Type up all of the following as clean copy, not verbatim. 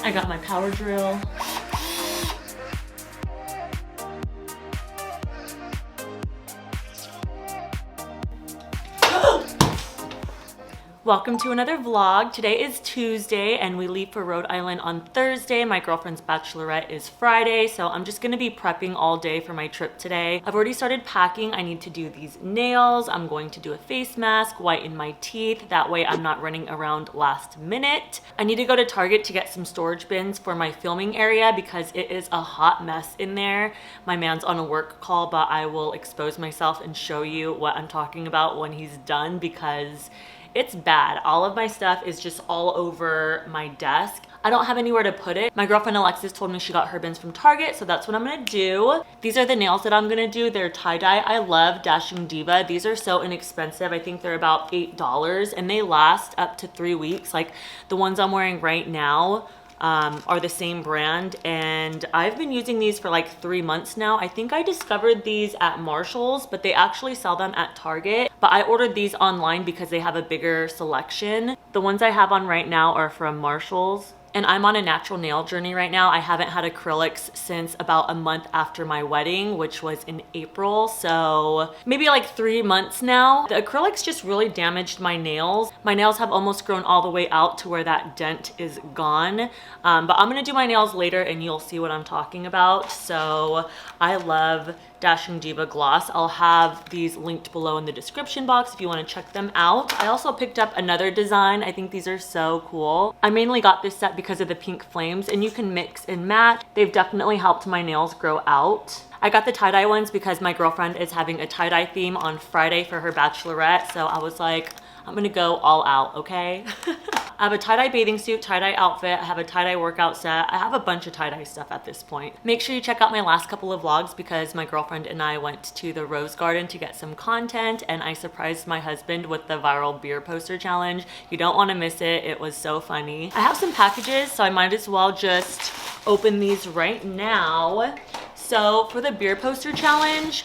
I got my power drill. Welcome to another vlog. Today is Tuesday and we leave for Rhode Island on Thursday. My girlfriend's bachelorette is Friday, so I'm just gonna be prepping all day for my trip today. I've already started packing. I need to do these nails. I'm going to do a face mask, whiten my teeth. That way I'm not running around last minute. I need to go to Target to get some storage bins for my filming area because it is a hot mess in there. My man's on a work call, but I will expose myself and show you what I'm talking about when he's done because it's bad. All of my stuff is just all over my desk. I don't have anywhere to put it. My girlfriend Alexis told me she got her bins from Target, so that's what I'm gonna do. These are the nails that I'm gonna do. They're tie-dye. I love Dashing Diva. These are so inexpensive. I think they're about $8 and they last up to 3 weeks. Like the ones I'm wearing right now are the same brand, and I've been using these for like 3 months now. I think I discovered these at Marshall's, but they actually sell them at Target. But I ordered these online because they have a bigger selection. The ones I have on right now are from Marshall's. And I'm on a natural nail journey right now. I haven't had acrylics since about a month after my wedding, which was in April. So maybe like 3 months now. The acrylics just really damaged my nails. My nails have almost grown all the way out to where that dent is gone. But I'm gonna do my nails later and you'll see what I'm talking about. So I love Dashing Diva gloss. I'll have these linked below in the description box if you want to check them out. I also picked up another design. I think these are so cool. I mainly got this set because of the pink flames, and you can mix and match. They've definitely helped my nails grow out. I got the tie-dye ones because my girlfriend is having a tie-dye theme on Friday for her bachelorette, so I was like, I'm gonna go all out, okay? I have a tie-dye bathing suit, tie-dye outfit. I have a tie-dye workout set. I have a bunch of tie-dye stuff at this point. Make sure you check out my last couple of vlogs because my girlfriend and I went to the Rose Garden to get some content, and I surprised my husband with the viral beer poster challenge. You don't want to miss it. It was so funny. I have some packages, so I might as well just open these right now. So for the beer poster challenge,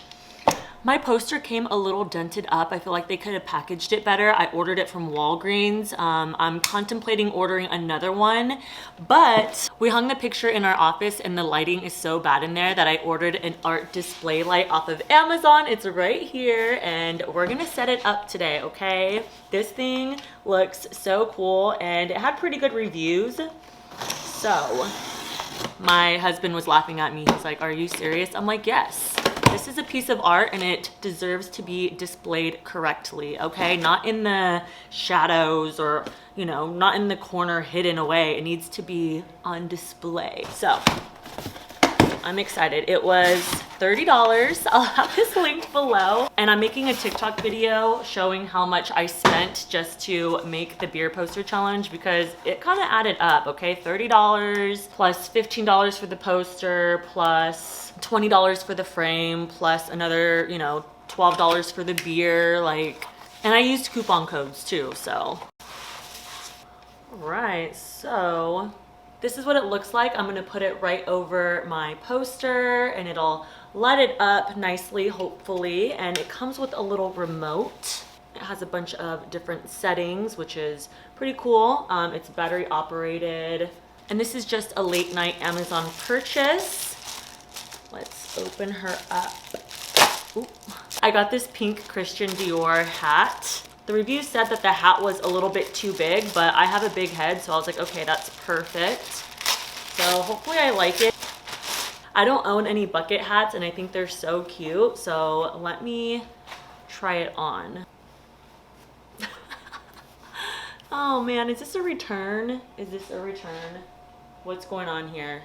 my poster came a little dented up. I feel like they could have packaged it better. I ordered it from Walgreens. I'm contemplating ordering another one, but we hung the picture in our office and the lighting is so bad in there that I ordered an art display light off of Amazon. It's right here and we're gonna set it up today, okay? This thing looks so cool and it had pretty good reviews. So my husband was laughing at me. He's like, "Are you serious?" I'm like, "Yes. This is a piece of art and it deserves to be displayed correctly, okay? Not in the shadows or, you know, not in the corner hidden away. It needs to be on display." So I'm excited. It was $30. I'll have this linked below. And I'm making a TikTok video showing how much I spent just to make the beer poster challenge because it kind of added up, okay? $30 plus $15 for the poster plus $20 for the frame plus another, you know, $12 for the beer, like, and I used coupon codes too, so. All right, so this is what it looks like. I'm gonna put it right over my poster and it'll light it up nicely, hopefully. And it comes with a little remote. It has a bunch of different settings, which is pretty cool. It's battery operated. And this is just a late night Amazon purchase. Let's open her up. Ooh. I got this pink Christian Dior hat. The review said that the hat was a little bit too big, but I have a big head, so I was like, okay, that's perfect. So hopefully I like it. I don't own any bucket hats, and I think they're so cute, so let me try it on. Oh man, is this a return? Is this a return? What's going on here?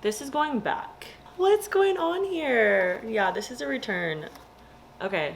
This is going back. What's going on here? Yeah, this is a return. Okay.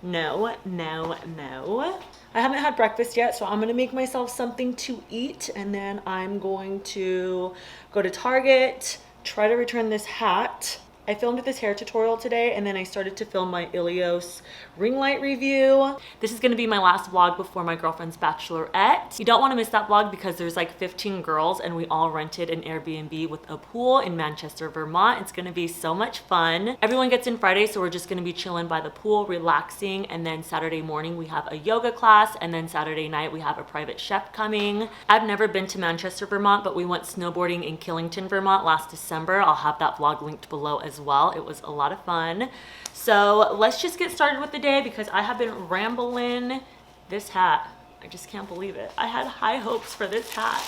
No, no, no. I haven't had breakfast yet, so I'm gonna make myself something to eat and then I'm going to go to Target, try to return this hat. I filmed this hair tutorial today, and then I started to film my Ilios ring light review. This is gonna be my last vlog before my girlfriend's bachelorette. You don't wanna miss that vlog because there's like 15 girls and we all rented an Airbnb with a pool in Manchester, Vermont. It's gonna be so much fun. Everyone gets in Friday, so we're just gonna be chilling by the pool, relaxing, and then Saturday morning we have a yoga class, and then Saturday night we have a private chef coming. I've never been to Manchester, Vermont, but we went snowboarding in Killington, Vermont last December. I'll have that vlog linked below as well. It was a lot of fun. So let's just get started with the day because I have been rambling. This hat, I just can't believe it. I had high hopes for this hat.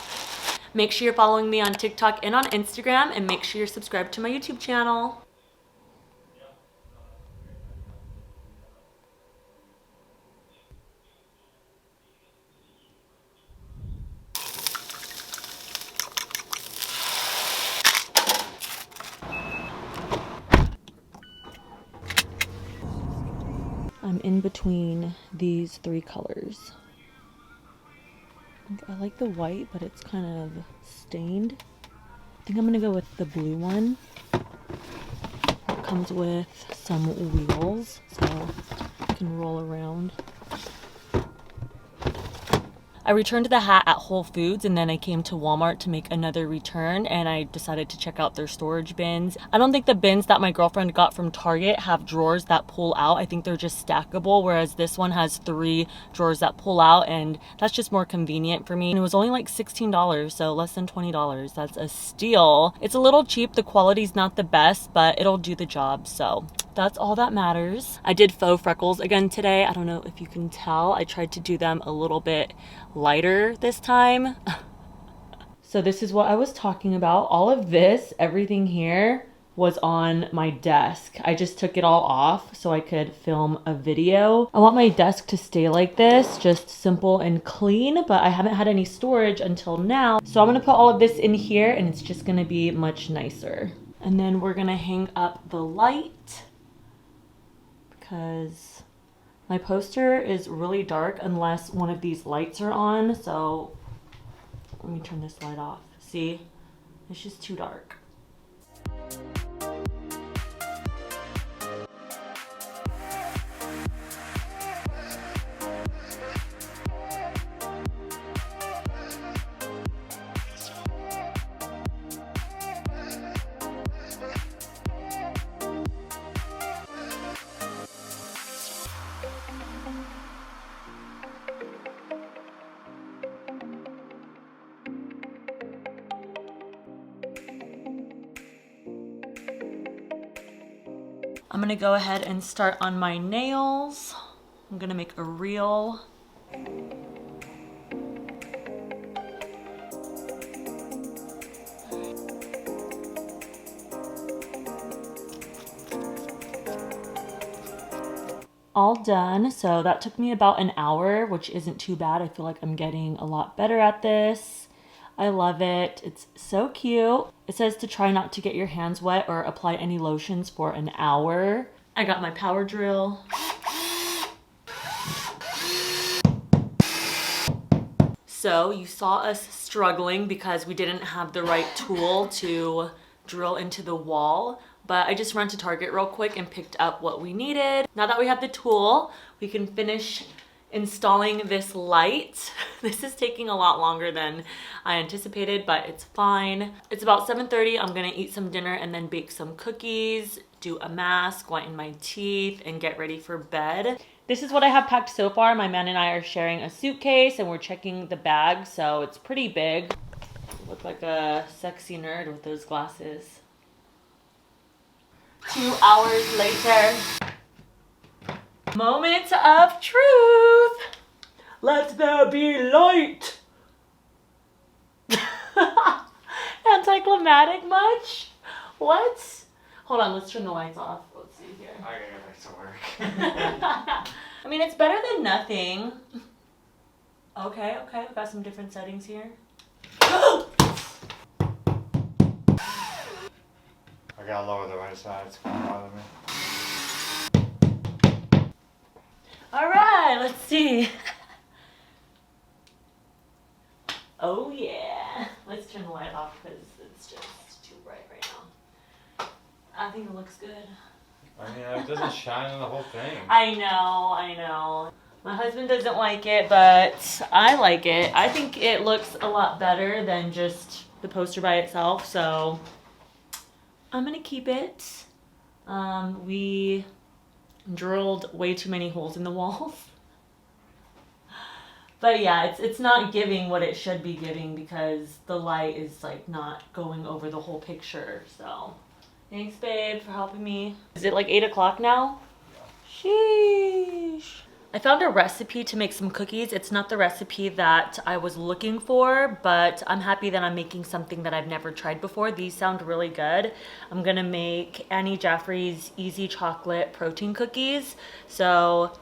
Make sure you're following me on TikTok and on Instagram, and make sure you're subscribed to my YouTube channel. I'm in between these three colors. I like the white, but it's kind of stained. I think I'm gonna go with the blue one. It comes with some wheels, so I can roll around. I returned the hat at Whole Foods, and then I came to Walmart to make another return, and I decided to check out their storage bins. I don't think the bins that my girlfriend got from Target have drawers that pull out. I think they're just stackable, whereas this one has 3 drawers that pull out, and that's just more convenient for me. And it was only like $16, so less than $20. That's a steal. It's a little cheap. The quality's not the best, but it'll do the job, so that's all that matters. I did faux freckles again today. I don't know if you can tell. I tried to do them a little bit lighter this time. So this is what I was talking about. All of this, everything here was on my desk. I just took it all off so I could film a video. I want my desk to stay like this, just simple and clean, but I haven't had any storage until now. So I'm gonna put all of this in here and it's just gonna be much nicer. And then we're gonna hang up the light because my poster is really dark unless one of these lights are on. So let me turn this light off. See, it's just too dark. I'm gonna go ahead and start on my nails. I'm gonna make a reel. All done. So that took me about an hour, which isn't too bad. I feel like I'm getting a lot better at this. I love it. It's so cute. It says to try not to get your hands wet or apply any lotions for an hour. I got my power drill. So you saw us struggling because we didn't have the right tool to drill into the wall, but I just ran to Target real quick and picked up what we needed. Now that we have the tool, we can finish installing this light. This is taking a lot longer than I anticipated, but it's fine. It's about 7:30. I'm gonna eat some dinner and then bake some cookies, do a mask, whiten my teeth, and get ready for bed. This is what I have packed so far. My man and I are sharing a suitcase and we're checking the bag, so it's pretty big. I look like a sexy nerd with those glasses. 2 hours later. Moment of truth. Let there be light. Anticlimactic much? What? Hold on, let's turn the lights off. Let's see here. I gotta get back to work. I mean, it's better than nothing. Okay, we've got some different settings here. I gotta lower the right side, it's gonna bother me. Alright, let's see. Oh yeah. Let's turn the light off because it's just too bright right now. I think think it looks good. I mean, it doesn't shine on the whole thing. I know. My husband doesn't like it, but I like it. I think it looks a lot better than just the poster by itself, so I'm gonna keep it. We drilled way too many holes in the walls. But yeah, it's not giving what it should be giving because the light is like not going over the whole picture, so. Thanks, babe, for helping me. Is it like 8 o'clock now? Yeah. Sheesh. I found a recipe to make some cookies. It's not the recipe that I was looking for, but I'm happy that I'm making something that I've never tried before. These sound really good. I'm gonna make Annie Jaffrey's Easy Chocolate Protein Cookies. So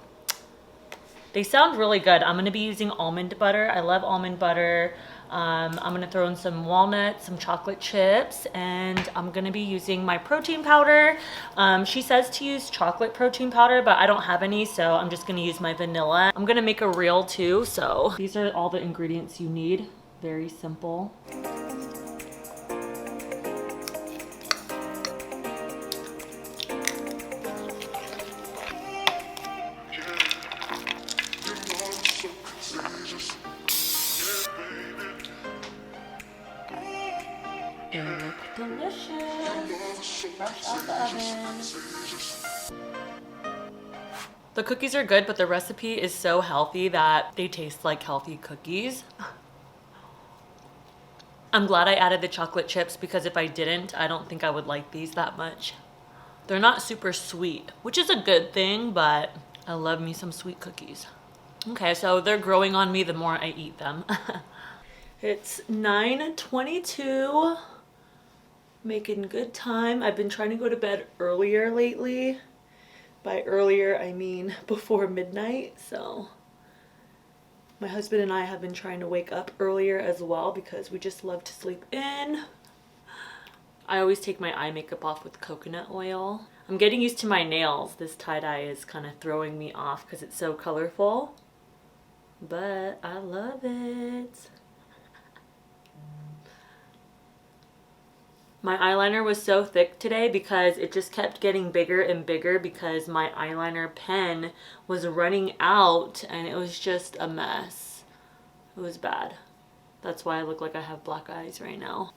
they sound really good. I'm gonna be using almond butter. I love almond butter. I'm gonna throw in some walnuts, some chocolate chips, and I'm gonna be using my protein powder. She says to use chocolate protein powder, but I don't have any, so I'm just gonna use my vanilla. I'm gonna make a reel too, so these are all the ingredients you need. Very simple. They look delicious, fresh out the oven. The cookies are good, but the recipe is so healthy that they taste like healthy cookies. I'm glad I added the chocolate chips because if I didn't, I don't think I would like these that much. They're not super sweet, which is a good thing, but I love me some sweet cookies. Okay, so they're growing on me the more I eat them. It's 9:22. Making good time. I've been trying to go to bed earlier lately. By earlier, I mean before midnight. So my husband and I have been trying to wake up earlier as well because we just love to sleep in. I always take my eye makeup off with coconut oil. I'm getting used to my nails. This tie-dye is kind of throwing me off because it's so colorful. But I love it. My eyeliner was so thick today because it just kept getting bigger and bigger because my eyeliner pen was running out and it was just a mess. It was bad. That's why I look like I have black eyes right now.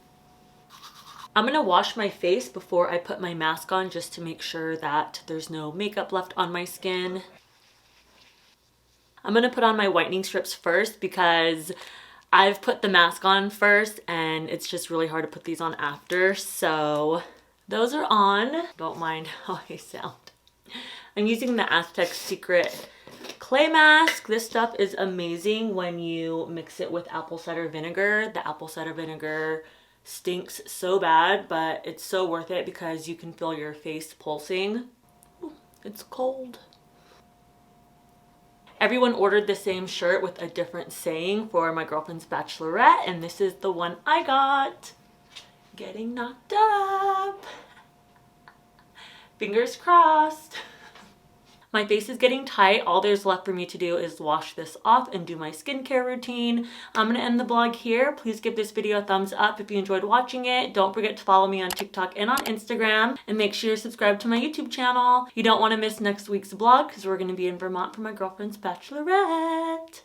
I'm gonna wash my face before I put my mask on just to make sure that there's no makeup left on my skin. I'm gonna put on my whitening strips first because I've put the mask on first and it's just really hard to put these on after. So those are on. Don't mind how I sound. I'm using the Aztec Secret Clay Mask. This stuff is amazing when you mix it with apple cider vinegar. The apple cider vinegar stinks so bad, but it's so worth it because you can feel your face pulsing. Ooh, it's cold. Everyone ordered the same shirt with a different saying for my girlfriend's bachelorette, and this is the one I got. Getting knocked up. Fingers crossed. My face is getting tight. All there's left for me to do is wash this off and do my skincare routine. I'm gonna end the vlog here. Please give this video a thumbs up if you enjoyed watching it. Don't forget to follow me on TikTok and on Instagram. And make sure you're subscribed to my YouTube channel. You don't wanna miss next week's vlog because we're gonna be in Vermont for my girlfriend's bachelorette.